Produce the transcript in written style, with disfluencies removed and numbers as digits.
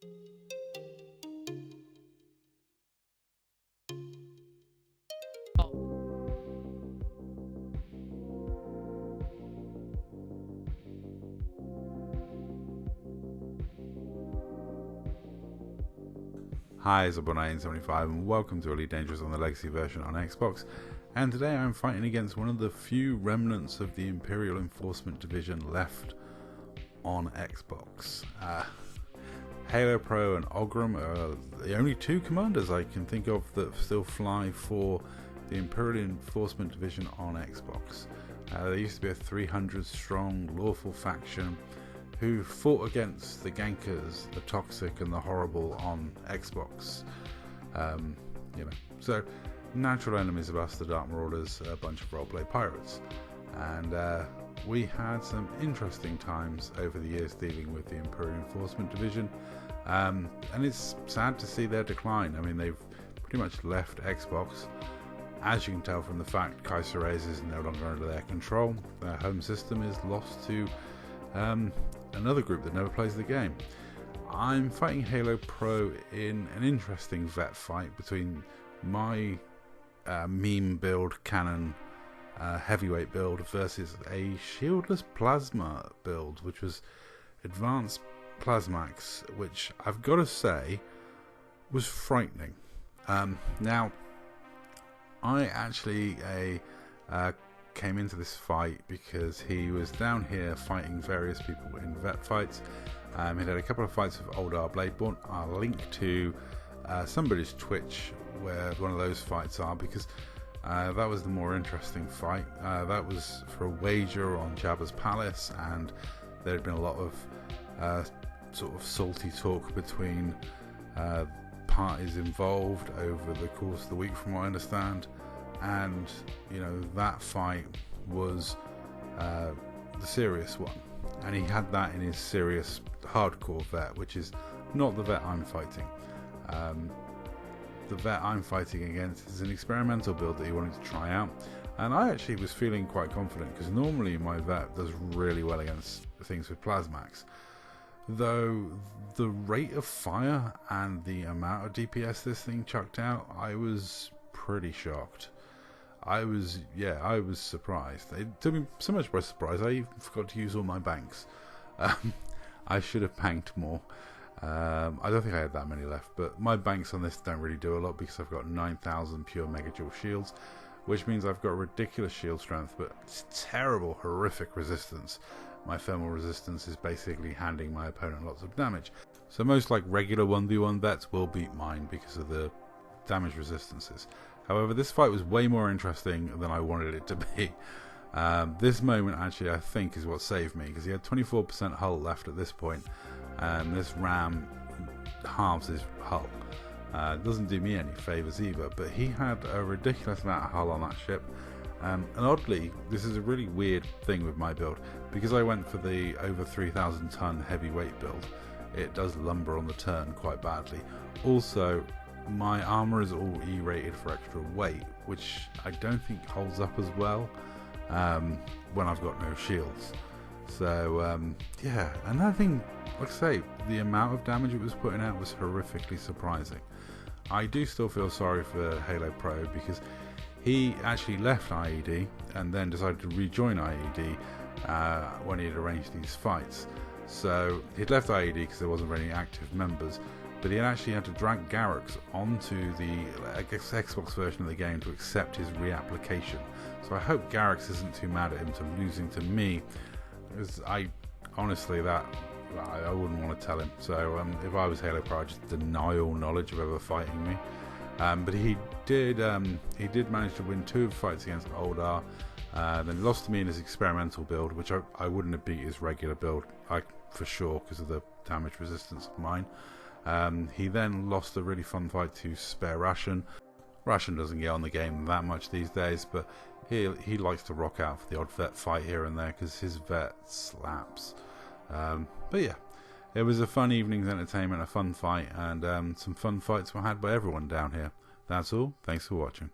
Hi, it's Abonai75 and welcome to Elite Dangerous on the Legacy version on Xbox. And today I'm fighting against one of the few remnants of the Imperial Enforcement Division left on Xbox. Halo Pro and Ogram are the only two commanders I can think of that still fly for the Imperial Enforcement Division on Xbox. There used to be a 300 strong lawful faction who fought against the gankers, the toxic and the horrible on Xbox. So natural enemies of us, the Dark Marauders, a bunch of roleplay pirates. And we had some interesting times over the years dealing with the Imperial Enforcement Division. And it's sad to see their decline. I mean, they've pretty much left Xbox. As you can tell from the fact Kaiser Reyes is no longer under their control. Their home system is lost to another group that never plays the game. I'm fighting Halo Pro in an interesting Vette fight between my meme build cannon heavyweight build versus a shieldless plasma build, which was advanced plasmax, which I've got to say was frightening. Now I actually came into this fight because he was down here fighting various people in Vette fights. He had a couple of fights with Old R Bladeborn. I'll link to somebody's Twitch where one of those fights are, because that was the more interesting fight. That was for a wager on Jabba's palace, and there had been a lot of sort of salty talk between parties involved over the course of the week, from what I understand. And that fight was the serious one, and he had that in his serious hardcore Vette, which is not the Vette I'm fighting. The Vette I'm fighting against is an experimental build that he wanted to try out, and I actually was feeling quite confident, because normally my Vette does really well against things with plasmax, though the rate of fire and the amount of DPS this thing chucked out, I was pretty shocked. I was surprised. It took me so much by surprise, I even forgot to use all my banks. I should have banked more. I don't think I had that many left, but my banks on this don't really do a lot, because I've got 9,000 pure megajoule shields, which means I've got ridiculous shield strength, but it's terrible, horrific resistance. My thermal resistance is basically handing my opponent lots of damage. So most regular 1v1 Vettes will beat mine because of the damage resistances. However, this fight was way more interesting than I wanted it to be. This moment actually, I think, is what saved me, because he had 24% hull left at this point, and this ram halves his hull. It doesn't do me any favours either, but he had a ridiculous amount of hull on that ship. And oddly, this is a really weird thing with my build, because I went for the over 3,000 ton heavyweight build. It does lumber on the turn quite badly. Also, my armor is all E rated for extra weight, which I don't think holds up as well when I've got no shields. So yeah, and that thing, like I say, the amount of damage it was putting out was horrifically surprising. I do still feel sorry for Halo Pro, because he actually left IED and then decided to rejoin IED when he had arranged these fights. So he'd left IED because there wasn't any active members, but he actually had to drag Garrix onto the Xbox version of the game to accept his reapplication. So I hope Garrix isn't too mad at him for losing to me, because I honestly, I wouldn't want to tell him. So if I was Halo Pro, I'd just deny all knowledge of ever fighting me. But he did manage to win 2 fights against Old R, then lost to me in his experimental build, which I wouldn't have beat his regular build, for sure, because of the damage resistance of mine. He then lost a really fun fight to Spare Ration. Ration doesn't get on the game that much these days, but he likes to rock out for the odd Vette fight here and there, because his Vette slaps. But yeah, it was a fun evening's entertainment, a fun fight, and some fun fights were had by everyone down here. That's all. Thanks for watching.